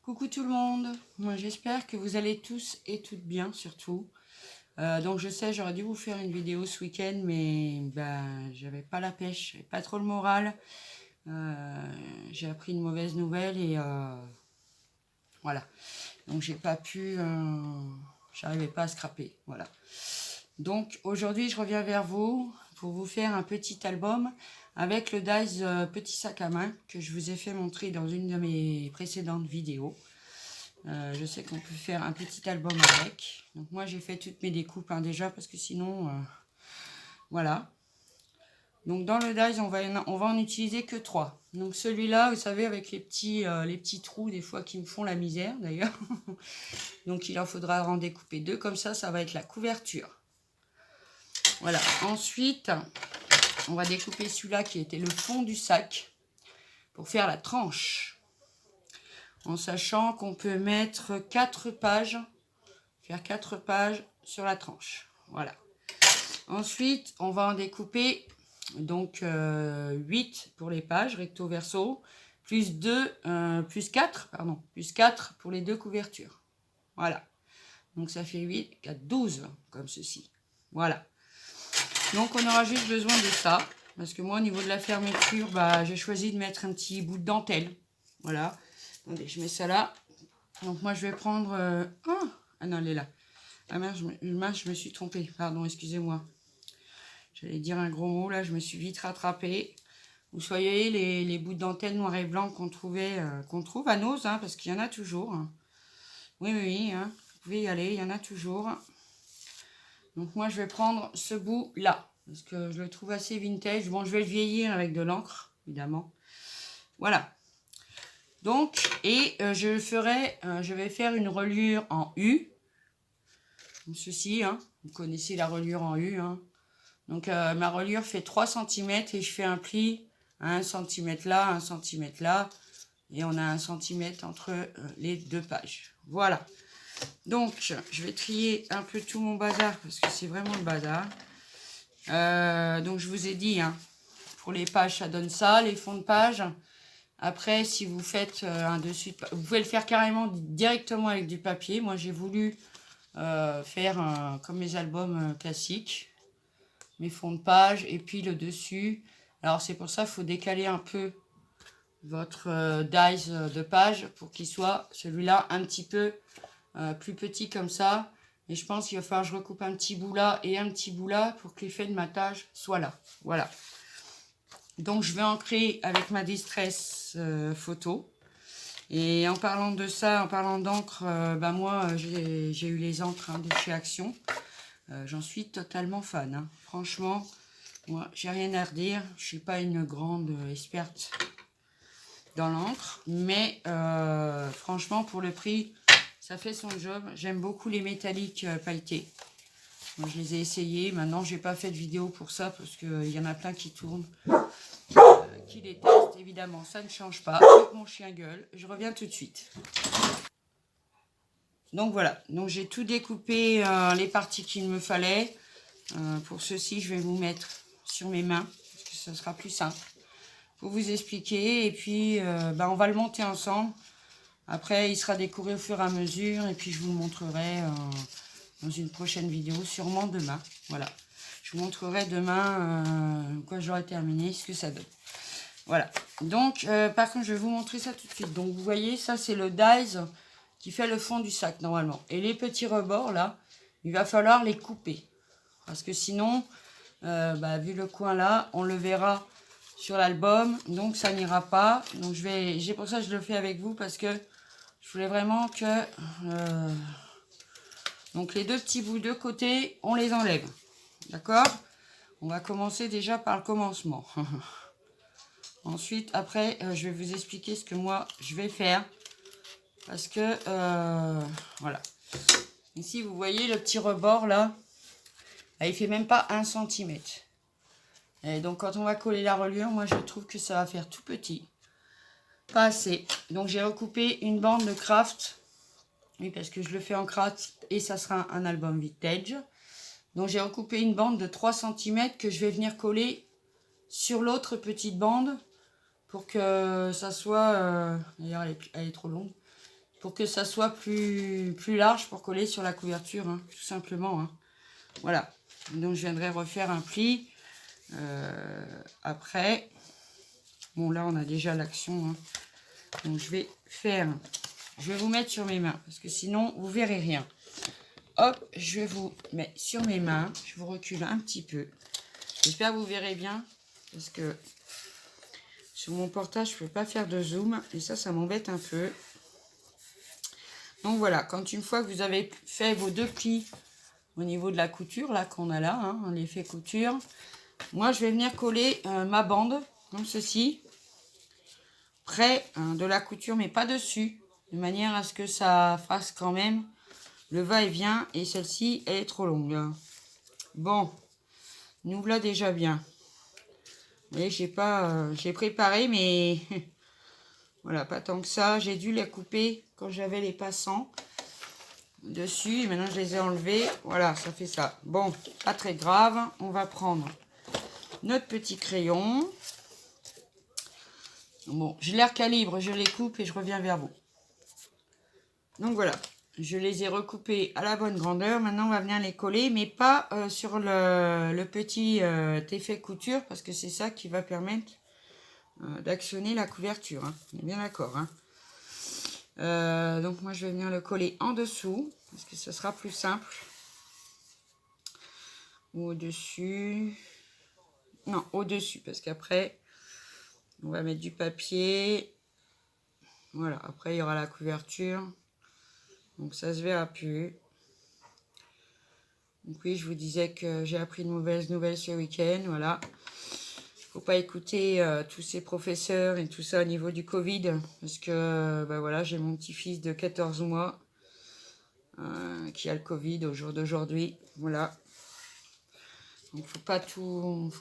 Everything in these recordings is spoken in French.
Coucou tout le monde, moi j'espère que vous allez tous et toutes bien surtout. Donc je sais, j'aurais dû vous faire une vidéo ce week-end, mais j'avais pas la pêche, j'avais pas trop le moral. J'ai appris une mauvaise nouvelle et voilà. Donc j'ai pas pu, j'arrivais pas à scraper, voilà. Donc aujourd'hui je reviens vers vous pour vous faire un petit album avec le Daiz petit sac à main que je vous ai fait montrer dans une de mes précédentes vidéos. Je sais qu'on peut faire un petit album avec. Donc moi j'ai fait toutes mes découpes déjà parce que sinon voilà. Donc dans le Daiz on va en utiliser que 3. Donc celui-là, vous savez, avec les petits trous des fois qui me font la misère d'ailleurs. Donc il en faudra en découper 2 comme ça va être la couverture. Voilà. Ensuite on va découper celui-là qui était le fond du sac pour faire la tranche. En sachant qu'on peut mettre 4 pages, faire 4 pages sur la tranche. Voilà. Ensuite, on va en découper donc 8 pour les pages recto verso, plus 4 pour les 2 couvertures. Voilà. Donc ça fait 8, 4, 12 comme ceci. Voilà. Donc on aura juste besoin de ça. Parce que moi au niveau de la fermeture, j'ai choisi de mettre un petit bout de dentelle. Voilà. Attendez, je mets ça là. Donc moi je vais prendre... Ah non, elle est là. Ah mince, je me suis trompée. Pardon, excusez-moi. J'allais dire un gros mot, là, je me suis vite rattrapée. Vous voyez les bouts de dentelle noir et blanc qu'on trouve à Nose, parce qu'il y en a toujours. Oui, vous pouvez y aller, il y en a toujours. Donc moi, je vais prendre ce bout-là, parce que je le trouve assez vintage. Bon, je vais le vieillir avec de l'encre, évidemment. Voilà. Donc, je vais faire une reliure en U. Comme ceci, vous connaissez la reliure en U, Donc ma reliure fait 3 cm et je fais un pli à 1 cm là, 1 cm là. Et on a 1 cm entre les 2 pages. Voilà. Donc je vais trier un peu tout mon bazar parce que c'est vraiment le bazar. Donc je vous ai dit, pour les pages ça donne ça, les fonds de page. Après si vous faites un dessus, vous pouvez le faire carrément directement avec du papier. Moi j'ai voulu faire comme mes albums classiques. Mes fonds de page et puis le dessus. Alors c'est pour ça qu'il faut décaler un peu votre Daiz de page pour qu'il soit celui-là un petit peu plus petit comme ça. Et je pense qu'il va falloir que je recoupe un petit bout là et un petit bout là pour que l'effet de matage soit là. Voilà. Donc je vais ancrer avec ma Distress photo. Et en parlant de ça, en parlant d'encre, moi j'ai eu les encres de chez Action. J'en suis totalement fan. Franchement, moi, j'ai rien à redire. Je suis pas une grande experte dans l'encre, mais franchement, pour le prix, ça fait son job. J'aime beaucoup les métalliques pailletés. Moi, je les ai essayés. Maintenant, j'ai pas fait de vidéo pour ça parce qu'il y en a plein qui tournent, qui les testent. Évidemment, ça ne change pas. Mon chien gueule. Je reviens tout de suite. Donc voilà, donc j'ai tout découpé les parties qu'il me fallait. Pour ceci, je vais vous mettre sur mes mains, parce que ce sera plus simple pour vous expliquer. Et puis, on va le monter ensemble. Après, il sera décoré au fur et à mesure. Et puis, je vous le montrerai dans une prochaine vidéo, sûrement demain. Voilà, je vous montrerai demain, quand j'aurai terminé, ce que ça donne. Voilà, donc, par contre, je vais vous montrer ça tout de suite. Donc, vous voyez, ça, c'est le Daiz qui fait le fond du sac normalement. Et les petits rebords là, il va falloir les couper. Parce que sinon, vu le coin là, on le verra sur l'album. Donc ça n'ira pas. Donc pour ça que je le fais avec vous. Parce que je voulais vraiment que... donc les 2 petits bouts de côté, on les enlève. D'accord? On va commencer déjà par le commencement. Ensuite, après, je vais vous expliquer ce que moi, je vais faire. Parce que, voilà. Ici, vous voyez le petit rebord là. Il fait même pas 1 cm. Et donc, quand on va coller la reliure, moi, je trouve que ça va faire tout petit. Pas assez. Donc, j'ai recoupé une bande de craft. Oui, parce que je le fais en craft et ça sera un album vintage. Donc, j'ai recoupé une bande de 3 cm que je vais venir coller sur l'autre petite bande pour que ça soit... D'ailleurs, elle est trop longue. pour que ça soit plus large pour coller sur la couverture, hein, tout simplement. Hein. Voilà. Donc je viendrai refaire un pli après. Bon, là on a déjà l'action. Hein. Donc je vais vous mettre sur mes mains parce que sinon vous verrez rien. Hop, je vous mets sur mes mains. Je vous recule un petit peu. J'espère que vous verrez bien parce que sur mon portable je ne peux pas faire de zoom et ça m'embête un peu. Donc voilà, une fois que vous avez fait vos 2 plis au niveau de la couture, là qu'on a là, hein, l'effet couture, moi je vais venir coller ma bande, comme ceci, près de la couture, mais pas dessus, de manière à ce que ça fasse quand même le va-et-vient, et celle-ci, elle est trop longue. Bon, nous voilà déjà bien. Vous voyez, j'ai préparé, mais voilà, pas tant que ça. J'ai dû la couper quand j'avais les passants dessus et maintenant je les ai enlevés. Voilà, ça fait ça. Bon, pas très grave. On va prendre notre petit crayon. Bon, je les recalibre, je les coupe et je reviens vers vous. Donc voilà, je les ai recoupés à la bonne grandeur. Maintenant, on va venir les coller, mais pas sur le petit effet couture parce que c'est ça qui va permettre d'actionner la couverture. Hein. On est bien d'accord. Hein. Donc moi, je vais venir le coller en dessous parce que ce sera plus simple. Ou au-dessus. Non, au-dessus parce qu'après, on va mettre du papier. Voilà, après, il y aura la couverture. Donc ça se verra plus. Donc oui, je vous disais que j'ai appris de mauvaises nouvelles ce week-end. Voilà. Faut pas écouter tous ces professeurs et tout ça au niveau du Covid. Parce que bah voilà, j'ai mon petit-fils de 14 mois qui a le Covid au jour d'aujourd'hui. Voilà. Donc faut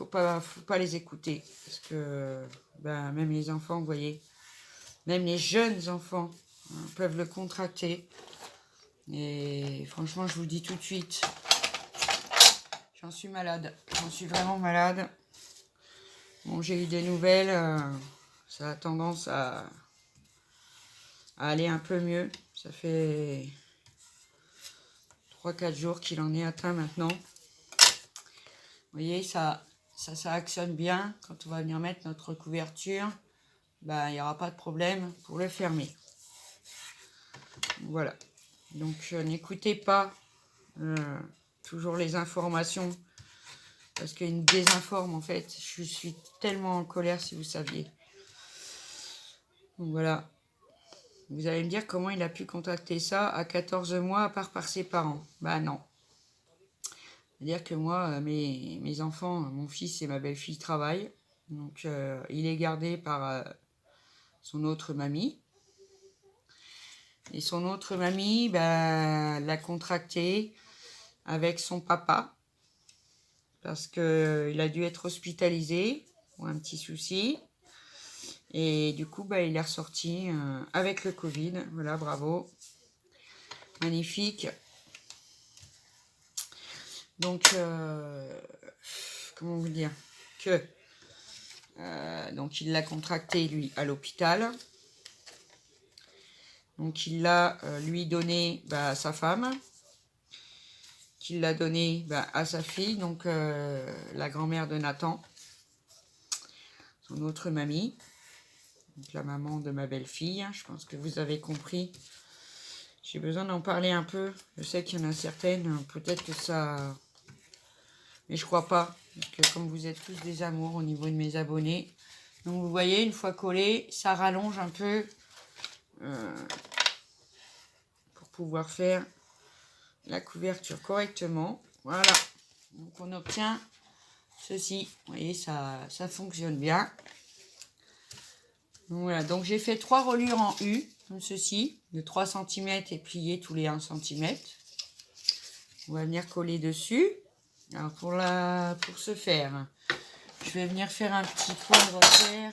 pas les écouter. Parce que bah, même les enfants, vous voyez, même les jeunes enfants peuvent le contracter. Et franchement, je vous dis tout de suite, j'en suis malade. J'en suis vraiment malade. Bon, j'ai eu des nouvelles. Ça a tendance à aller un peu mieux. Ça fait 3-4 jours qu'il en est atteint maintenant. Vous voyez, ça actionne bien. Quand on va venir mettre notre couverture, ben, il n'y aura pas de problème pour le fermer. Voilà. Donc, n'écoutez pas toujours les informations parce qu'ils nous désinforment en fait. Je suis tellement en colère si vous saviez. Donc voilà. Vous allez me dire comment il a pu contracter ça à 14 mois à part par ses parents. Bah non. C'est-à-dire que moi, mes enfants, mon fils et ma belle-fille travaillent. Donc il est gardé par son autre mamie. Et son autre mamie l'a contracté avec son papa. Parce qu'il a dû être hospitalisé pour un petit souci. Et du coup, il est ressorti avec le Covid. Voilà, bravo. Magnifique. Donc, comment vous dire que donc il l'a contracté, lui, à l'hôpital. Donc, il l'a lui donné à sa femme. Qu'il l'a donné à sa fille, donc la grand-mère de Nathan. Son autre mamie. Donc la maman de ma belle-fille. Je pense que vous avez compris. J'ai besoin d'en parler un peu. Je sais qu'il y en a certaines, peut-être que ça... Mais je crois pas. Parce que comme vous êtes tous des amours au niveau de mes abonnés. Donc vous voyez, une fois collé, ça rallonge un peu. Pour pouvoir faire la couverture correctement. Voilà. Donc on obtient ceci. Vous voyez, ça fonctionne bien. Donc voilà, donc j'ai fait 3 reliures en U, comme ceci, de 3 cm et pliées tous les 1 cm. On va venir coller dessus. Alors pour ce faire, je vais venir faire un petit point de repère.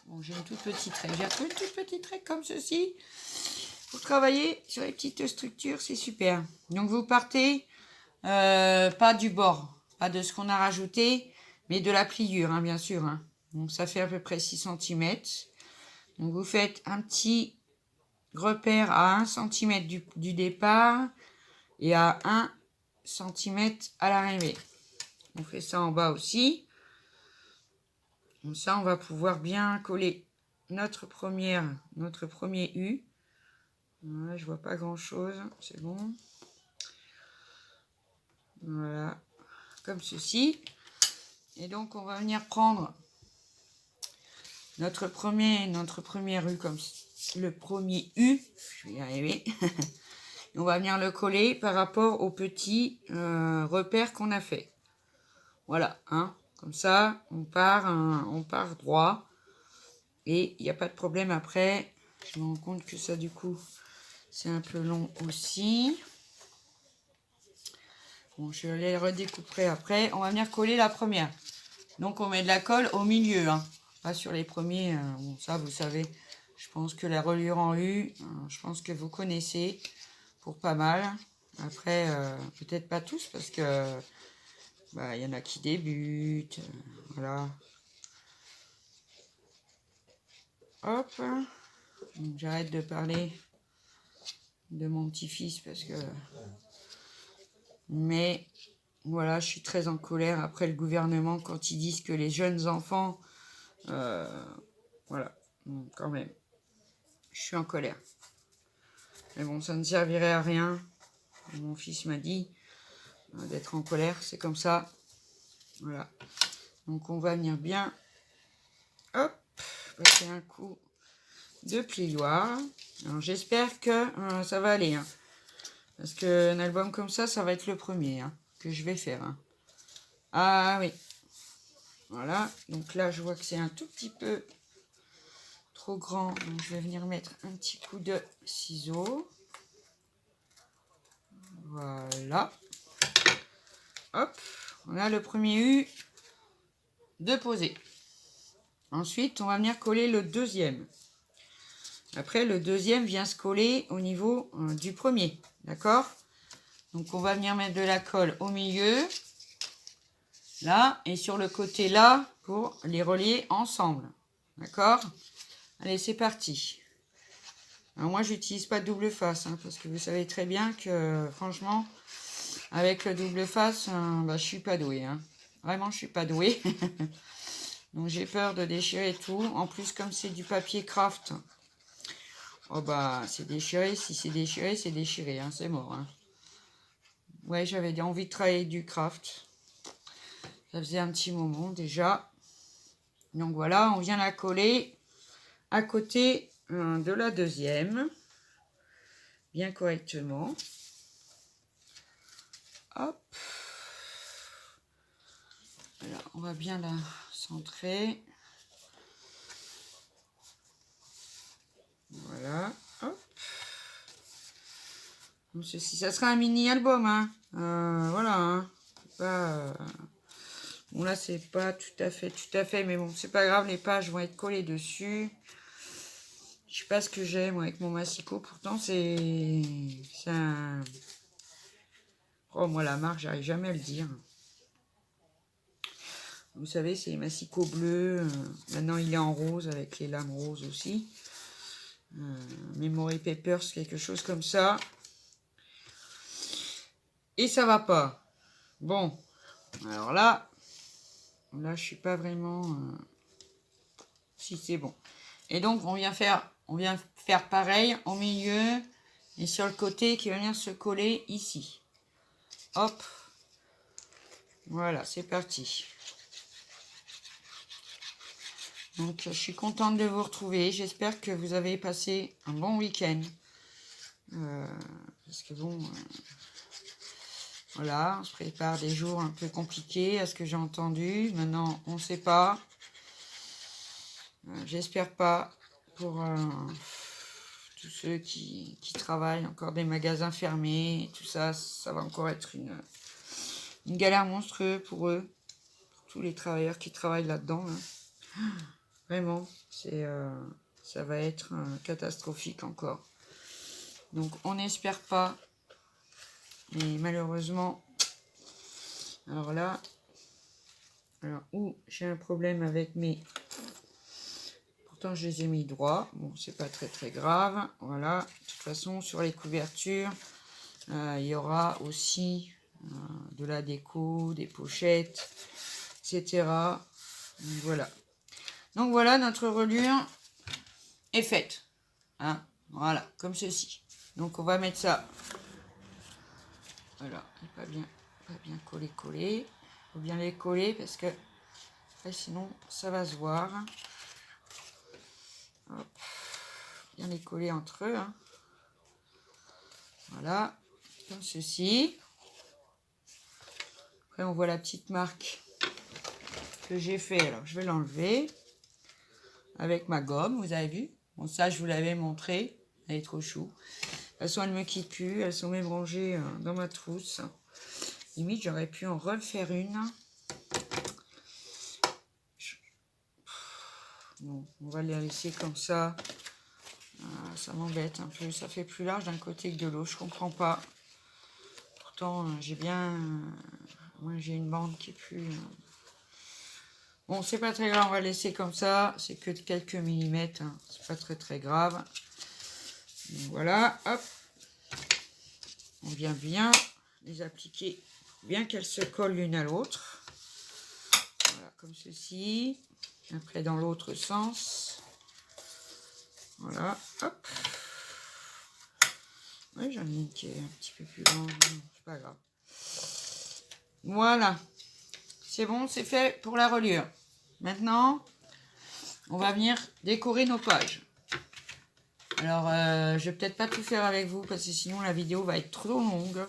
Bon, j'ai une toute petite règle. J'ai pris une toute petite règle comme ceci. Pour travailler sur les petites structures, c'est super. Donc vous partez, pas du bord, pas de ce qu'on a rajouté, mais de la pliure, hein, bien sûr. Hein. Donc ça fait à peu près 6 cm. Donc vous faites un petit repère à 1 cm du départ et à 1 cm à l'arrivée. On fait ça en bas aussi. Comme ça, on va pouvoir bien coller notre premier U. Voilà, je vois pas grand chose, c'est bon. Voilà, comme ceci. Et donc, on va venir prendre notre premier U comme le premier U. Je vais y arriver. Et on va venir le coller par rapport au petit repère qu'on a fait. Voilà, hein. Comme ça, on part droit. Et il n'y a pas de problème après. Je me rends compte que ça, du coup, c'est un peu long aussi. Bon, je les redécouperai après. On va venir coller la première. Donc, on met de la colle au milieu, hein. Pas sur les premiers. Bon, ça, vous savez. Je pense que la reliure en U, je pense que vous connaissez pour pas mal. Après, peut-être pas tous parce que il y en a qui débutent. Voilà. Hop. J'arrête de parler de mon petit-fils parce que... Mais voilà, je suis très en colère après le gouvernement quand ils disent que les jeunes enfants... voilà, quand même. Je suis en colère. Mais bon, ça ne servirait à rien. Mon fils m'a dit d'être en colère, c'est comme ça. Voilà. Donc on va venir bien... Hop, passer un coup de plioir. Alors j'espère que ça va aller. Hein. Parce qu'un album comme ça va être le premier que je vais faire. Hein. Ah oui. Voilà. Donc là, je vois que c'est un tout petit peu trop grand. Donc je vais venir mettre un petit coup de ciseau. Voilà. Hop. On a le premier U de poser. Ensuite, on va venir coller le deuxième. Après, le deuxième vient se coller au niveau du premier. D'accord? Donc, on va venir mettre de la colle au milieu. Là. Et sur le côté là. Pour les relier ensemble. D'accord? Allez, c'est parti. Alors, moi, j'utilise pas de double face. Parce que vous savez très bien que, franchement, avec le double face, je suis pas douée. Vraiment, je suis pas douée. Donc, j'ai peur de déchirer tout. En plus, comme c'est du papier craft... Oh c'est déchiré, si c'est déchiré, c'est déchiré, c'est mort. Ouais, j'avais envie de travailler du craft. Ça faisait un petit moment déjà. Donc voilà, on vient la coller à côté de la deuxième. Bien correctement. Hop. Voilà, on va bien la centrer. Voilà, hop. Donc, ceci, ça sera un mini-album, voilà, bon, là, c'est pas tout à fait, mais bon, c'est pas grave, les pages vont être collées dessus. Je sais pas ce que j'ai, moi, avec mon massicot, pourtant, c'est un... Oh, moi, la marque, j'arrive jamais à le dire. Vous savez, c'est massicot bleu. Maintenant, il est en rose, avec les lames roses aussi. Memory Papers, quelque chose comme ça. Et ça va pas. Bon, alors là, je suis pas vraiment... Si, c'est bon. Et donc, on vient faire pareil au milieu et sur le côté qui va venir se coller ici. Hop. Voilà, c'est parti. Donc, je suis contente de vous retrouver. J'espère que vous avez passé un bon week-end. Parce que bon... voilà, on se prépare des jours un peu compliqués à ce que j'ai entendu. Maintenant, on ne sait pas. J'espère pas pour tous ceux qui travaillent, encore des magasins fermés, tout ça, ça va encore être une galère monstrueuse pour eux, pour tous les travailleurs qui travaillent là-dedans. Vraiment, ça va être catastrophique encore. Donc on n'espère pas, mais malheureusement, alors là, où j'ai un problème avec mes... pourtant je les ai mis droits. Bon, c'est pas très grave. Voilà. De toute façon, sur les couvertures, il y aura aussi de la déco, des pochettes, etc. Donc, voilà. Donc voilà, notre reliure est faite. Hein, voilà, comme ceci. Donc on va mettre ça. Voilà, pas bien collé. Il faut bien les coller parce que après, sinon ça va se voir. Hop. Bien les coller entre eux. Hein. Voilà, comme ceci. Après on voit la petite marque que j'ai fait. Alors je vais l'enlever avec ma gomme, vous avez vu. Bon, ça je vous l'avais montré. Elle est trop chou. De toute façon, elle ne me quitte plus. Elles sont même rangées dans ma trousse. Limite, j'aurais pu en refaire une. Bon, on va les laisser comme ça. Ça m'embête un peu. Ça fait plus large d'un côté que de l'autre. Je comprends pas. Pourtant, j'ai bien... moi, j'ai une bande qui est plus... Bon, c'est pas très grave. On va laisser comme ça. C'est que de quelques millimètres. Hein. C'est pas très grave. Donc, voilà. Hop. On vient bien les appliquer. Bien qu'elles se collent l'une à l'autre. Voilà, comme ceci. Après, dans l'autre sens. Voilà, hop. Oui, j'en ai une qui est un petit peu plus grande. C'est pas grave. Voilà. C'est bon, c'est fait pour la reliure. Maintenant, on va venir décorer nos pages. Alors, je vais peut-être pas tout faire avec vous parce que sinon la vidéo va être trop longue.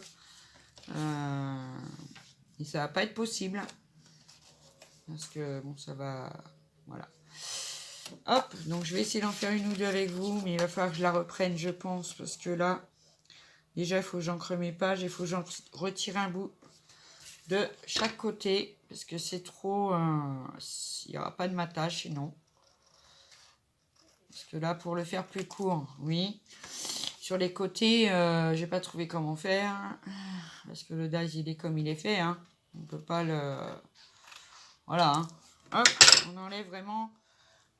Et ça va pas être possible. Parce que, bon, ça va... Voilà. Hop, donc je vais essayer d'en faire une ou deux avec vous, mais il va falloir que je la reprenne, je pense, parce que là, déjà, il faut que j'encre mes pages, il faut que j'en retire un bout de chaque côté, parce que c'est trop... il n'y aura pas de matage, sinon. Parce que là, pour le faire plus court, oui. Sur les côtés, j'ai pas trouvé comment faire, parce que le dies, il est comme il est fait, hein. On peut pas le... Voilà, hein. Hop, on enlève vraiment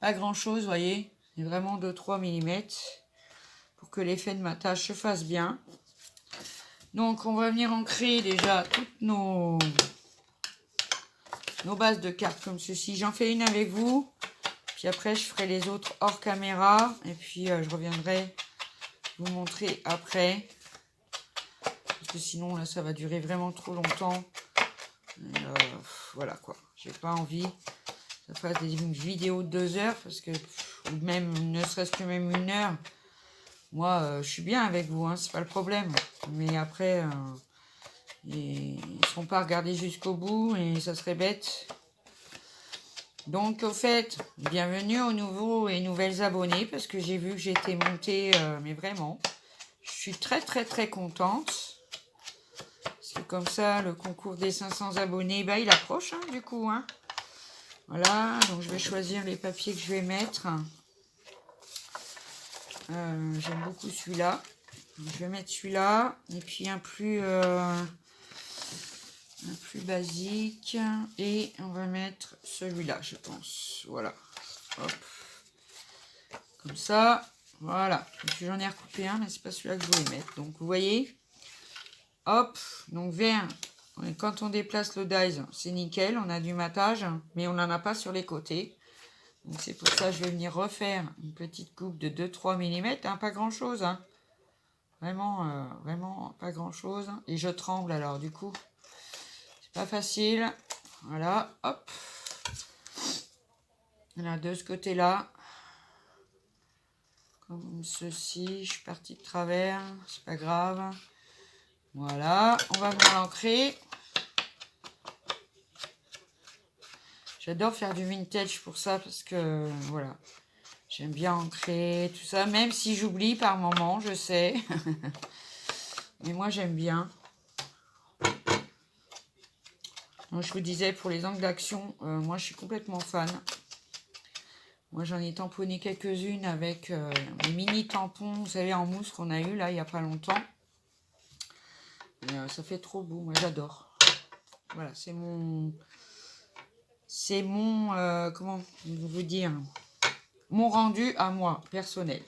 pas grand-chose, vous voyez. C'est vraiment 2-3 mm pour que l'effet de matage se fasse bien. Donc, on va venir ancrer déjà toutes nos bases de cartes comme ceci. J'en fais une avec vous. Puis après, je ferai les autres hors caméra. Et puis, je reviendrai vous montrer après. Parce que sinon, là, ça va durer vraiment trop longtemps. Et, voilà, quoi. J'ai pas envie que ça fasse des vidéos de 2 heures. Parce que, ou même, ne serait-ce que même 1 heure. Moi, je suis bien avec vous, hein, c'est pas le problème. Mais après, ils ne seront pas regardés jusqu'au bout et ça serait bête. Donc, au fait, bienvenue aux nouveaux et nouvelles abonnés parce que j'ai vu que j'étais montée, mais vraiment, je suis très contente. Parce que comme ça, le concours des 500 abonnés, bah, il approche, hein, du coup. Hein. Voilà, donc je vais choisir les papiers que je vais mettre. J'aime beaucoup celui-là. Je vais mettre celui-là et puis un plus basique et on va mettre celui-là, je pense. Voilà. Hop. Comme ça. Voilà. J'en ai recoupé un, mais c'est pas celui-là que je voulais mettre. Donc vous voyez. Hop. Donc vert. Quand on déplace le dies, c'est nickel. On a du matage, mais on n'en a pas sur les côtés. Donc c'est pour ça que je vais venir refaire une petite coupe de 2-3 mm, hein, pas grand chose, hein. Vraiment pas grand chose. Et je tremble alors du coup, c'est pas facile. Voilà, hop. Voilà, de ce côté là, comme ceci, je suis partie de travers, c'est pas grave. Voilà, on va venir l'ancrer. J'adore faire du vintage pour ça parce que voilà. J'aime bien ancrer, tout ça, même si j'oublie par moment, je sais. Mais moi, j'aime bien. Donc, je vous disais, pour les angles d'action, moi, je suis complètement fan. Moi, j'en ai tamponné quelques-unes avec les mini tampons, vous savez, en mousse qu'on a eu, là, il n'y a pas longtemps. Et, ça fait trop beau, moi, j'adore. Voilà, c'est mon... comment vous dire... mon rendu à moi, personnel.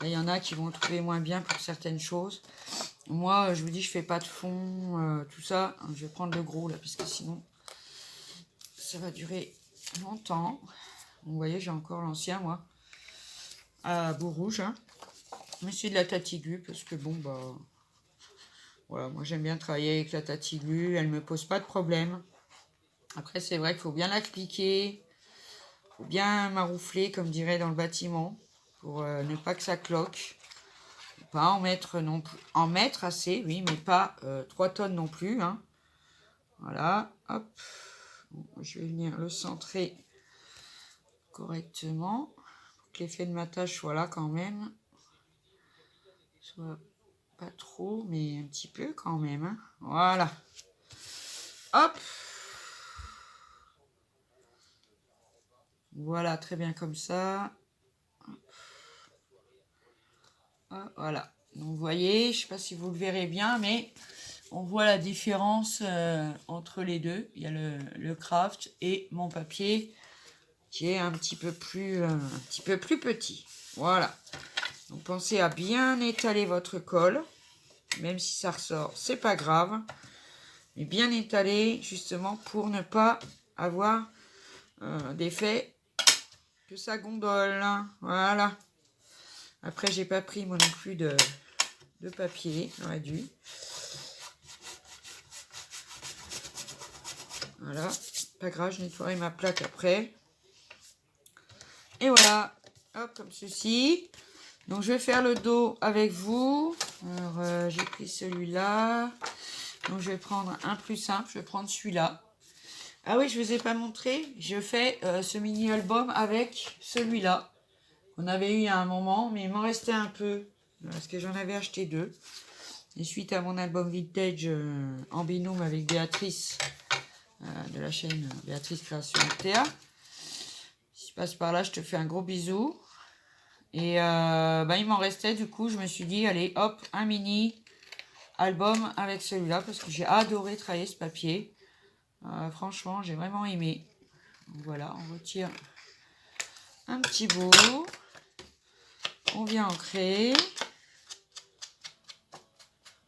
Il y en a qui vont le trouver moins bien pour certaines choses. Moi, je vous dis, je fais pas de fond, tout ça. Je vais prendre le gros, là, parce que sinon, ça va durer longtemps. Vous voyez, j'ai encore l'ancien, moi, à bout rouge. Hein. Mais c'est de la Tatigu, parce que bon, bah... Voilà, moi, j'aime bien travailler avec la Tatigu. Elle me pose pas de problème. Après, c'est vrai qu'il faut bien l'appliquer. Il faut bien maroufler, comme dirait dans le bâtiment, pour ne pas que ça cloque. Pas en mettre non plus. En mettre assez, oui, mais pas 3 tonnes non plus. Hein. Voilà, hop. Bon, je vais venir le centrer correctement. Pour que l'effet de matage soit là quand même. Soit pas trop, mais un petit peu quand même. Hein. Voilà. Hop. Voilà, très bien comme ça. Ah, voilà. Donc, vous voyez, je ne sais pas si vous le verrez bien, mais on voit la différence entre les deux. Il y a le craft et mon papier qui est un petit peu plus petit. Voilà. Donc, pensez à bien étaler votre colle. Même si ça ressort, c'est pas grave. Mais bien étaler, justement, pour ne pas avoir d'effet que ça gondole. Voilà. Après, j'ai pas pris moi non plus de papier. J'aurais dû. Voilà. Pas grave, je nettoierai ma plaque après. Et voilà. Hop, comme ceci. Donc, je vais faire le dos avec vous. Alors, j'ai pris celui-là. Donc, je vais prendre un plus simple. Je vais prendre celui-là. Ah oui, je ne vous ai pas montré. Je fais ce mini-album avec celui-là. On avait eu il y a un moment, mais il m'en restait un peu. Parce que j'en avais acheté 2. Et suite à mon album vintage en binôme avec Béatrice, de la chaîne Béatrice Création Théa. Si tu passes par là, je te fais un gros bisou. Et il m'en restait, du coup, je me suis dit, allez, hop, un mini album avec celui-là, parce que j'ai adoré travailler ce papier. Franchement, j'ai vraiment aimé. Donc, voilà, on retire un petit bout. On vient ancrer.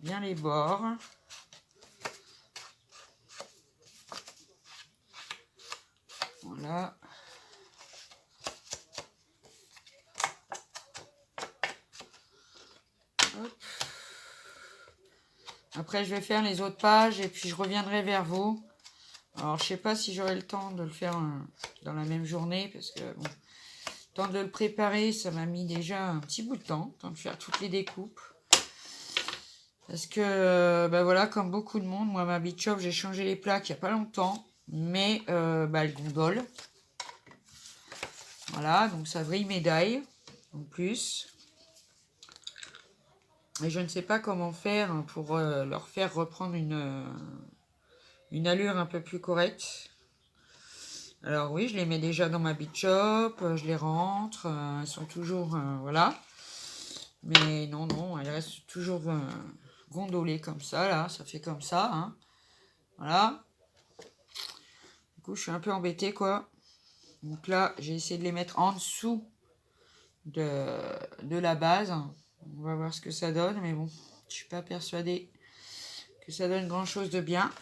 Bien les bords. Voilà. Hop. Après, je vais faire les autres pages et puis je reviendrai vers vous. Alors, je sais pas si j'aurai le temps de le faire dans la même journée parce que, bon, le temps de le préparer, ça m'a mis déjà un petit bout de temps, de faire toutes les découpes. Parce que, voilà, comme beaucoup de monde, moi, ma Beach Shop, j'ai changé les plaques il n'y a pas longtemps, mais elle gondole. Voilà, donc ça brille médaille, en plus. Et je ne sais pas comment faire pour leur faire reprendre une allure un peu plus correcte. Alors oui, je les mets déjà dans ma Beach Shop, je les rentre, elles sont toujours, voilà. Mais non, elles restent toujours gondolées comme ça, là, ça fait comme ça, hein. Voilà. Du coup, je suis un peu embêtée, quoi. Donc là, j'ai essayé de les mettre en dessous de la base. On va voir ce que ça donne, mais bon, je suis pas persuadée que ça donne grand chose de bien.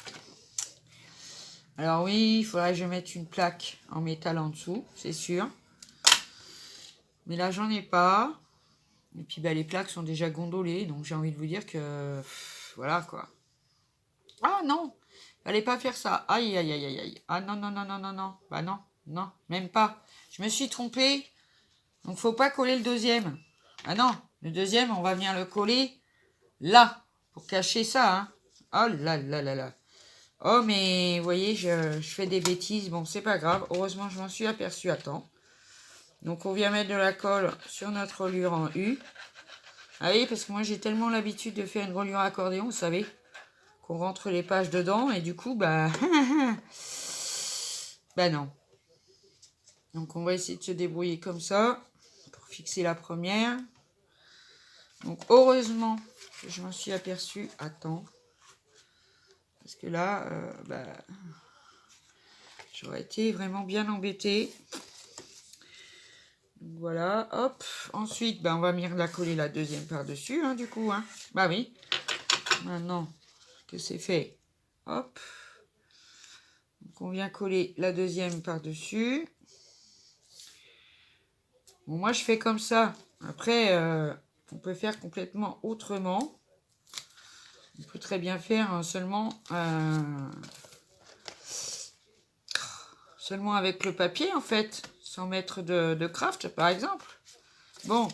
Alors oui, il faudrait que je mette une plaque en métal en dessous, c'est sûr. Mais là, j'en ai pas. Et puis, les plaques sont déjà gondolées, donc j'ai envie de vous dire que... voilà, quoi. Ah non, fallait pas faire ça. Aïe, aïe, aïe, aïe, aïe. Ah non, non, non, non, non, non. Bah non, non, même pas. Je me suis trompée. Donc, faut pas coller le deuxième. Ah non, le deuxième, on va venir le coller là, pour cacher ça, hein. Oh là là là là. Oh, mais, vous voyez, je fais des bêtises. Bon, c'est pas grave. Heureusement, je m'en suis aperçue à temps. Donc, on vient mettre de la colle sur notre reliure en U. Ah oui, parce que moi, j'ai tellement l'habitude de faire une reliure accordéon, vous savez, qu'on rentre les pages dedans. Et du coup, bah non. Donc, on va essayer de se débrouiller comme ça pour fixer la première. Donc, heureusement que je m'en suis aperçue à temps. Parce que là, j'aurais été vraiment bien embêtée. Voilà, hop. Ensuite, ben, on va venir la coller la deuxième par-dessus, hein, du coup. Hein. Bah oui. Maintenant que c'est fait, hop. Donc, on vient coller la deuxième par-dessus. Bon, moi, je fais comme ça. Après, on peut faire complètement autrement. On peut très bien faire seulement avec le papier, en fait. Sans mettre de craft, par exemple. Bon.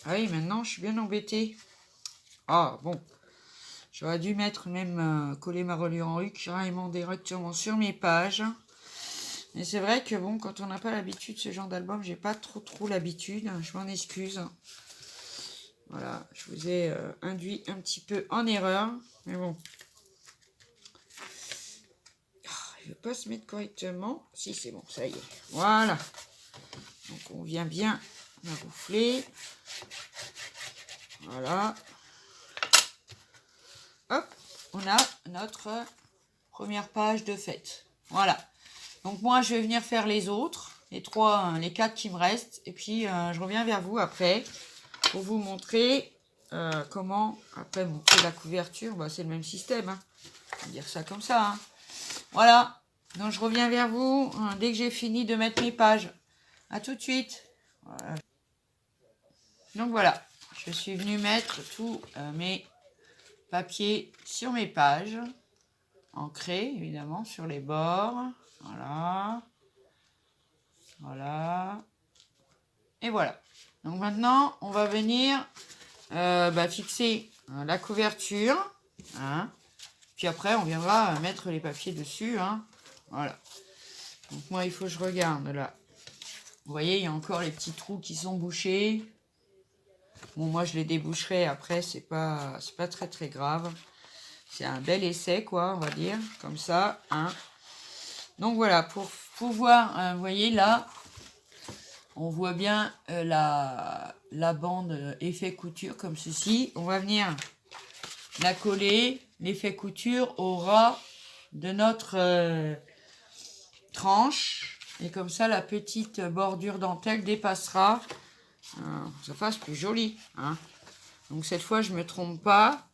Ah oui, maintenant, je suis bien embêtée. Ah, bon. J'aurais dû mettre même coller ma reliure en HUC carrément directement sur mes pages. Mais c'est vrai que bon, quand on n'a pas l'habitude de ce genre d'album, j'ai pas trop l'habitude. Je m'en excuse. Voilà, je vous ai induit un petit peu en erreur. Mais bon. Oh, il ne veut pas se mettre correctement. Si, c'est bon, ça y est. Voilà. Donc on vient bien la gonfler. Voilà. Hop, on a notre première page de faite. Voilà. Donc moi, je vais venir faire les autres, les 4 qui me restent. Et puis, je reviens vers vous après pour vous montrer comment, après monter la couverture. Bah, c'est le même système, hein. On va dire ça comme ça. Hein. Voilà. Donc, je reviens vers vous dès que j'ai fini de mettre mes pages. À tout de suite. Voilà. Donc, voilà. Je suis venue mettre tous mes papiers sur mes pages. Ancrés, évidemment, sur les bords. Voilà. Voilà. Et voilà. Donc maintenant, on va venir fixer la couverture. Hein. Puis après, on viendra mettre les papiers dessus. Hein. Voilà. Donc moi, il faut que je regarde là. Vous voyez, il y a encore les petits trous qui sont bouchés. Bon, moi, je les déboucherai après. C'est pas très grave. C'est un bel essai, quoi, on va dire. Comme ça. Hein. Donc voilà, pour pouvoir, vous voyez là, on voit bien la bande effet couture comme ceci. On va venir la coller, l'effet couture au ras de notre tranche. Et comme ça, la petite bordure dentelle dépassera. Ça fasse plus joli. Hein. Donc cette fois, je ne me trompe pas.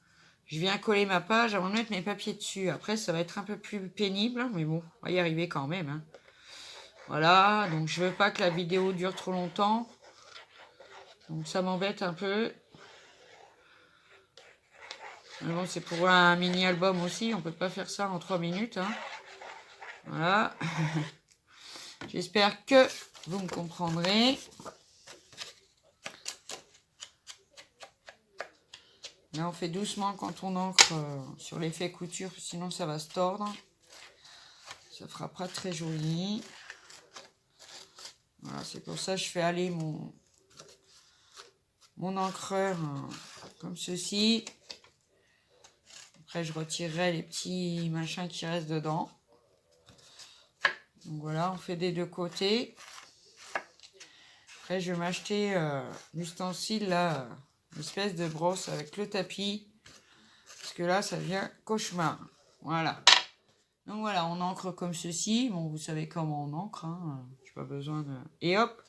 Je viens coller ma page avant de mettre mes papiers dessus. Après, ça va être un peu plus pénible. Mais bon, on va y arriver quand même. Hein. Voilà, donc je veux pas que la vidéo dure trop longtemps. Donc ça m'embête un peu. Mais bon, c'est pour un mini-album aussi. On peut pas faire ça en 3 minutes. Hein. Voilà. J'espère que vous me comprendrez. Là, on fait doucement quand on encre sur l'effet couture. Sinon, ça va se tordre. Ça fera pas très joli. Voilà, c'est pour ça que je fais aller mon encreur comme ceci. Après, je retirerai les petits machins qui restent dedans. Donc voilà, on fait des deux côtés. Après, je vais m'acheter l'ustensile, là, une espèce de brosse avec le tapis. Parce que là, ça devient cauchemar. Voilà. Donc voilà, on encre comme ceci. Bon, vous savez comment on encre. Hein. J'ai pas besoin de... Et hop,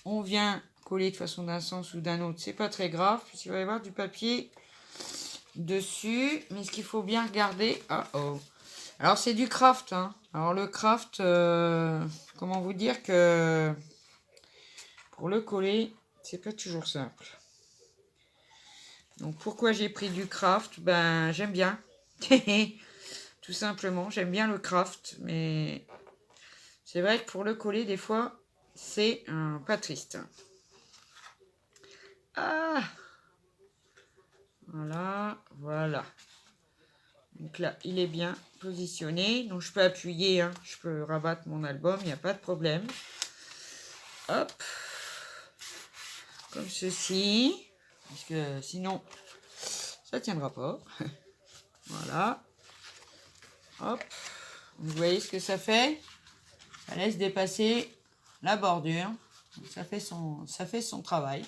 on vient coller de façon d'un sens ou d'un autre. C'est pas très grave, puisqu'il va y avoir du papier dessus. Mais ce qu'il faut bien regarder... Alors, c'est du craft. Hein. Alors, le craft, comment vous dire que pour le coller, c'est pas toujours simple. Donc, pourquoi j'ai pris du craft? Ben, j'aime bien. Tout simplement, j'aime bien le craft. Mais c'est vrai que pour le coller, des fois, c'est pas triste. Ah! Voilà. Donc là, il est bien positionné. Donc, je peux appuyer, hein. Je peux rabattre mon album, il n'y a pas de problème. Hop. Comme ceci. Parce que sinon, ça ne tiendra pas. Voilà. Hop. Vous voyez ce que ça fait? Ça laisse dépasser la bordure. Donc, ça fait son travail.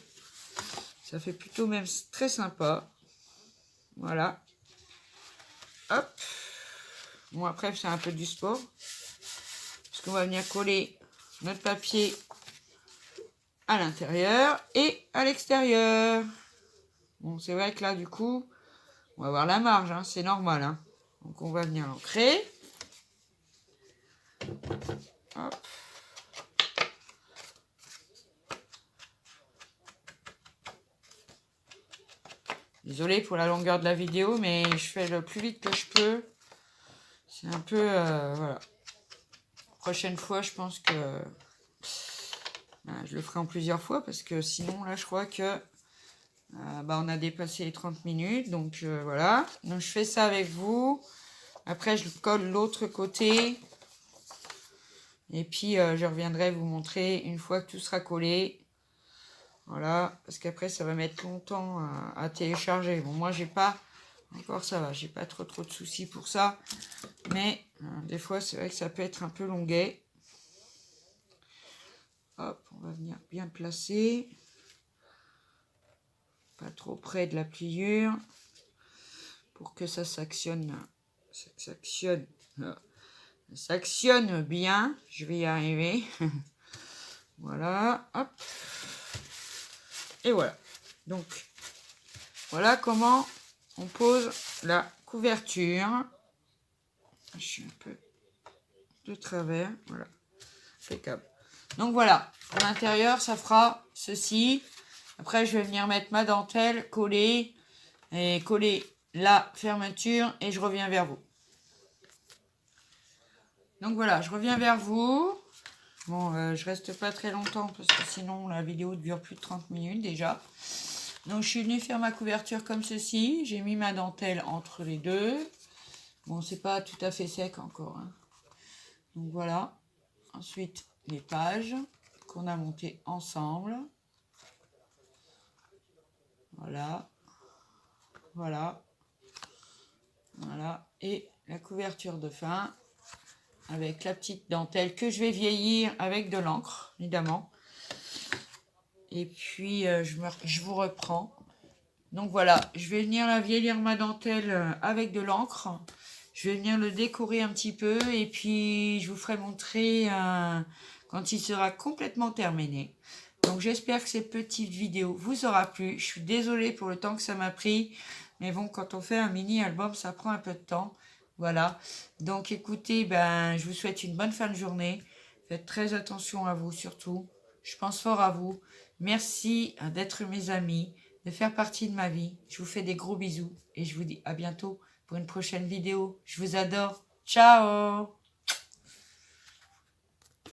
Ça fait plutôt même très sympa. Voilà. Hop. Bon, après, c'est un peu du sport. Parce qu'on va venir coller notre papier à l'intérieur et à l'extérieur. Bon, c'est vrai que là, du coup, on va avoir la marge, hein, c'est normal. Hein. Donc, on va venir l'ancrer. Hop. Désolée pour la longueur de la vidéo, mais je fais le plus vite que je peux. C'est un peu... voilà. Prochaine fois, je pense que je le ferai en plusieurs fois parce que sinon, là, je crois que on a dépassé les 30 minutes. Donc, voilà. Donc, je fais ça avec vous. Après, je colle l'autre côté. Et puis, je reviendrai vous montrer une fois que tout sera collé. Voilà. Parce qu'après, ça va mettre longtemps à télécharger. Bon, moi, j'ai pas... Encore, ça va. J'ai pas trop de soucis pour ça. Mais, des fois, c'est vrai que ça peut être un peu longuet. Hop, on va venir bien le placer. Pas trop près de la pliure. Pour que ça s'actionne. Ça s'actionne bien. Je vais y arriver. Voilà, hop. Et voilà. Donc, voilà comment on pose la couverture. Je suis un peu de travers. Voilà. Impeccable. Donc voilà. Pour l'intérieur, ça fera ceci. Après, je vais venir mettre ma dentelle, coller et coller la fermeture et je reviens vers vous. Donc voilà, je reviens vers vous. Bon, je reste pas très longtemps parce que sinon la vidéo dure plus de 30 minutes déjà. Donc je suis venue faire ma couverture comme ceci. J'ai mis ma dentelle entre les deux. Bon, c'est pas tout à fait sec encore. Hein. Donc voilà. Ensuite, les pages qu'on a montées ensemble. Voilà. Voilà. Voilà. Et la couverture de fin avec la petite dentelle que je vais vieillir avec de l'encre, évidemment. Et puis, je vous reprends. Donc voilà, je vais venir la vieillir ma dentelle avec de l'encre. Je vais venir le décorer un petit peu et puis je vous ferai montrer quand il sera complètement terminé. Donc j'espère que cette petite vidéo vous aura plu. Je suis désolée pour le temps que ça m'a pris. Mais bon, quand on fait un mini-album, ça prend un peu de temps. Voilà. Donc écoutez, je vous souhaite une bonne fin de journée. Faites très attention à vous surtout. Je pense fort à vous. Merci d'être mes amis, de faire partie de ma vie. Je vous fais des gros bisous et je vous dis à bientôt pour une prochaine vidéo. Je vous adore. Ciao!